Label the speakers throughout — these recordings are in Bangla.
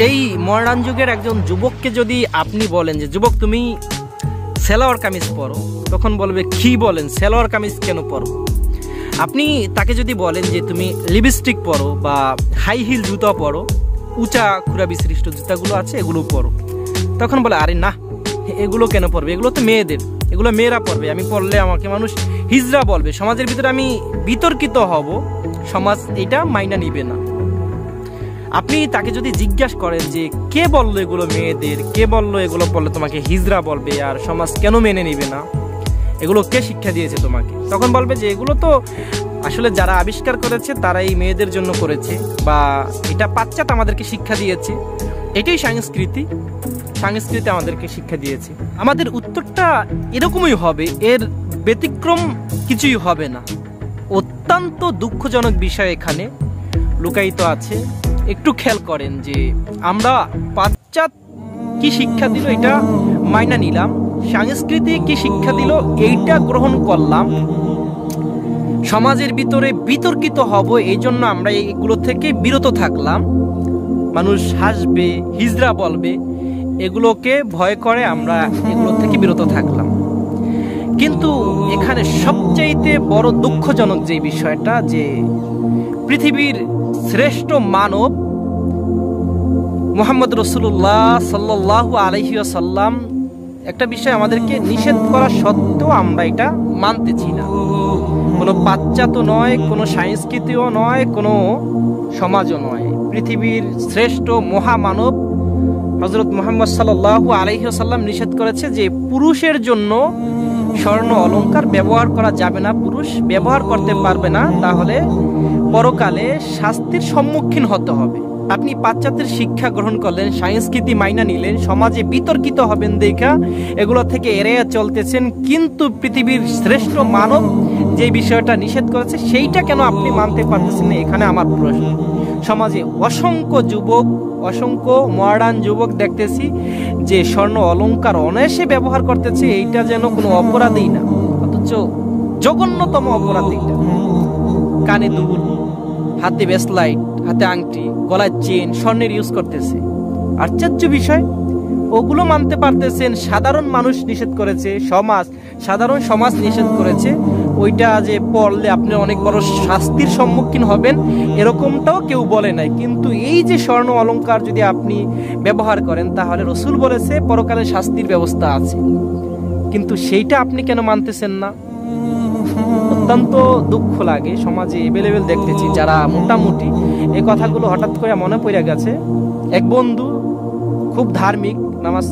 Speaker 1: এই মডার্ন যুগের একজন যুবককে যদি আপনি বলেন যে যুবক তুমি সালোয়ার কামিজ পরো, তখন বলবে কি বলেন সালোয়ার কামিজ কেন পরো। আপনি তাকে যদি বলেন যে তুমি লিপস্টিক পরো বা হাই হিল জুতা পরো, উঁচা খুরা বিশিষ্ট জুতাগুলো আছে এগুলো পরো, তখন বলে আরে না এগুলো কেন পরবে, এগুলো তো মেয়েদের, এগুলো মেয়েরা পরবে, আমি পরলে আমাকে মানুষ হিজড়া বলবে, সমাজের ভিতরে আমি বিতর্কিত হব, সমাজ এটা মাইনা নিবে না। আপনি তাকে যদি জিজ্ঞাসা করেন যে কে বললো এগুলো মেয়েদের, কে বললো এগুলো পরলে তোমাকে হিজড়া বলবে আর সমাজ কেন মেনে নিবে না, এগুলো কে শিক্ষা দিয়েছে তোমাকে, তখন বলবে যে এগুলো তো আসলে যারা আবিষ্কার করেছে তারা এই মেয়েদের জন্য করেছে, বা এটা পাশ্চাত্য আমাদেরকে শিক্ষা দিয়েছে, এটাই সংস্কৃতি, সংস্কৃতি আমাদেরকে শিক্ষা দিয়েছে। আমাদের উত্তরটা এরকমই হবে, এর ব্যতিক্রম কিছুই হবে না। অত্যন্ত দুঃখজনক বিষয় এখানে লুকায়িত আছে। একটু খেয়াল করেন যে আমরা পাশ্চাত্য কি শিক্ষা দিল এটা মাইনা নিলাম, সংস্কৃতি কি শিক্ষা দিল এইটা গ্রহণ করলাম, সমাজের ভিতরে বিতর্কিত হব এই জন্য আমরা এগুলো থেকে বিরত থাকলাম, মানুষ হাসবে হিজড়া বলবে এগুলোকে ভয় করে আমরা এগুলো থেকে বিরত থাকলাম। কিন্তু এখানে সবচাইতে বড় দুঃখজনক যে বিষয়টা, যে পৃথিবীর শ্রেষ্ঠ মানব মুহাম্মদ রাসূলুল্লাহ সাল্লাল্লাহু আলাইহি ওয়াসাল্লাম একটা বিষয় আমাদেরকে নিষেধ করা সত্ত্বেও আমরা এটা মানতেছি না। কোনো পাশ্চাত্য নয়, কোনো সংস্কৃতিও নয়, কোনো সমাজও নয়, পৃথিবীর শ্রেষ্ঠ মহামানব হযরত মুহাম্মদ সাল্লাল্লাহু আলাইহি ওয়াসাল্লাম নিষেধ করেছে যে পুরুষের জন্য স্বর্ণ অলংকার ব্যবহার করা যাবে না, পুরুষ ব্যবহার করতে পারবে না, তাহলে পরকালে শাস্তির সম্মুখীন হতে হবে। আপনি পাশ্চাত্যের শিক্ষা গ্রহণ করলেন, সংস্কৃতি মাইনা নিলেন, সমাজে বিতর্কিত হবেন দেখা এগুলো থেকে এড়িয়ে চলতেছেন, কিন্তু পৃথিবীর শ্রেষ্ঠ মানব যে বিষয়টা নিষেধ করেছে সেইটা কেন আপনি মানতে পারতেছেন না, এখানে আমার প্রশ্ন। সমাজে অসংখ্য যুবক, অসংখ্য মডার্ন যুবক দেখতেছি যে স্বর্ণ অলংকার অনায়াসে ব্যবহার করতেছে, এইটা যেন কোনো অপরাধই না, অথচ জঘন্যতম অপরাধ এটা। কানে দুল, হাতে ব্রেসলাইট, হাতে আংটি, গলায় চেন, স্বর্ণের ইউজ করতেছে। আশ্চর্য বিষয়, ওগুলো মানতে পারতেছেন, সাধারণ মানুষ নিষেধ করেছে, সাধারণ সমাজ নিষেধ করেছে, ওইটা যে পড়লে আপনি অনেক বড় শাস্তির সম্মুখীন হবেন এরকমটাও কেউ বলে নাই। কিন্তু এই যে স্বর্ণ অলংকার যদি আপনি ব্যবহার করেন তাহলে রাসূল বলেছে পরকালে শাস্তির ব্যবস্থা আছে, কিন্তু সেইটা আপনি কেন মানতেছেন না? অত্যন্ত দুঃখ লাগে। সমাজে এভেলেবেল দেখতেছি যারা মোটামুটি এই কথাগুলো হঠাৎ করে মনে পড়ে গেছে। এক বন্ধু খুব ধার্মিক, নামাজ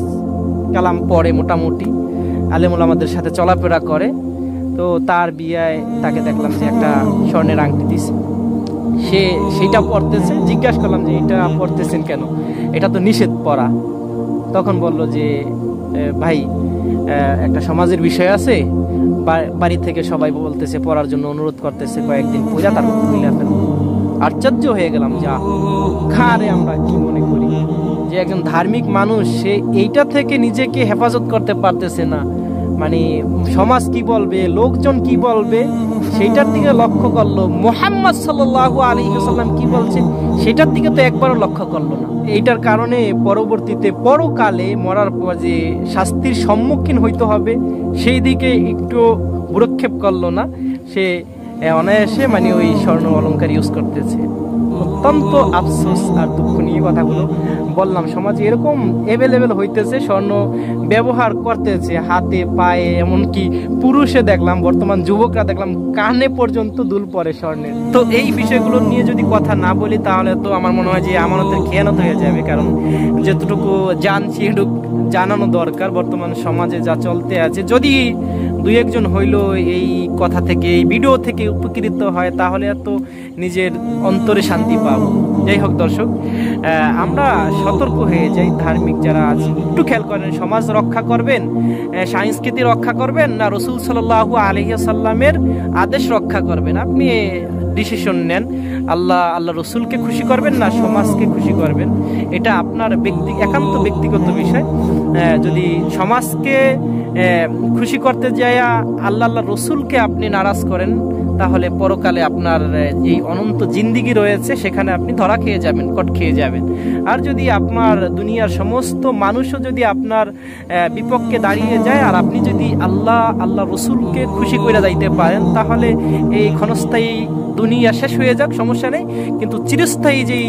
Speaker 1: কালাম পড়ে, মোটামুটি আলেম ওলামাদের সাথে চলাফেরা করে, তো তার বিয়ায় তাকে দেখলাম যে একটা স্বর্ণের আংটি দিছে, সে সেইটা পড়তেছে। জিজ্ঞাসা করলাম যে এটা পড়তেছেন কেন, এটা তো নিষেধ পড়া। তখন বলল যে ভাই একটা সমাজের বিষয় আছে, বাড়ি থেকে সবাই বলতেছে পড়ার জন্য, অনুরোধ করতেছে, কয়েকদিন পূজা তারপর তুইলা ফেল। আশ্চর্য হয়ে গেলাম যা খারে আমরা কি মনে করি যে একজন ধার্মিক মানুষ সে এইটা থেকে নিজেকে হেফাজত করতে পারতেছে না, মানে সমাজ কি বলবে, লোকজন কি বলবে, সেইটার দিকে লক্ষ্য করলো। মুহাম্মদ সাল্লাল্লাহু আলাইহি ওয়াসাল্লাম কি বলছেন সেটার দিকে তো একবারও লক্ষ্য করলো না। এইটার কারণে পরবর্তীতে পরকালে মরার পর যে শাস্তির সম্মুখীন হইতে হবে সেই দিকে একটু ভ্রুক্ষেপ করলো না, সে অনায়াসে মানে ওই স্বর্ণ অলংকার ইউজ করতেছে। অত্যন্ত আফসোস আর দুঃখ নিয়ে কথাগুলো বললাম। সমাজে এরকম এভেলেবেল হইতেছে, স্বর্ণ ব্যবহার করতেছে হাতে পায়ে, এমনকি পুরুষে দেখলাম, বর্তমান যুবকরা দেখলাম কানে পর্যন্ত দুল পরে স্বর্ণের। তো এই বিষয়গুলো নিয়ে যদি কথা না বলি তাহলে তো আমার মনে হয় যে আমানতের খেয়ানত হয়ে যাবে, কারণ যতটুকু জানছি এটুকু জানানো দরকার। বর্তমান সমাজে যা চলতে আছে, যদি দুই একজন হইল এই কথা থেকে, এই ভিডিও থেকে উপকৃত হয় তাহলে এত নিজের অন্তরে শান্তি পাবো। যাই হোক দর্শক, আমরা সতর্ক হয়ে যাই, ধার্মিক যারা আছে একটু খেয়াল করেন, সমাজ রক্ষা করবেন, সংস্কৃতি রক্ষা করবেন না রাসূল সাল্লাল্লাহু আলাইহি ওয়াসাল্লামের আদেশ রক্ষা করবেন, আপনি ডিসিশন নেন। আল্লাহ রসুলকে খুশি করবেন না সমাজকে খুশি করবেন, এটা আপনার একান্ত ব্যক্তিগত বিষয়। যদি সমাজকে খুশি করতে যায় আল্লাহ রসুলকে আপনি নারাজ করেন, তাহলে পরকালে আপনার যে অনন্ত জিন্দিগি রয়েছে সেখানে আপনি ধরা খেয়ে যাবেন, কট খেয়ে যাবেন। আর যদি আপনার দুনিয়ার সমস্ত মানুষও যদি আপনার বিপক্ষে দাঁড়িয়ে যায় আর আপনি যদি আল্লাহ রসুলকে খুশি করে যাইতে পারেন, তাহলে এই ক্ষণস্থায়ী দুনিয়া শেষ হয়ে যাক, সমস্যা নেই, কিন্তু চিরস্থায়ী যেই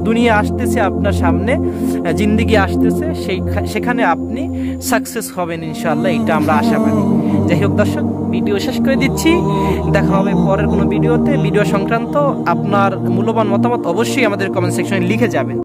Speaker 1: দুনিয়া আসতেছে আপনার সামনে, জিন্দিগি আসতেছে, সেখানে আপনি সাকসেস হবেন ইনশাআল্লাহ, এটা আমরা আশাবাদী। যাই হোক দর্শক, ভিডিও শেষ করে দিচ্ছি, দেখা হবে পরের কোনো ভিডিওতে। ভিডিও সংক্রান্ত আপনার মূল্যবান মতামত অবশ্যই আমাদের কমেন্ট সেকশনে লিখে যাবেন।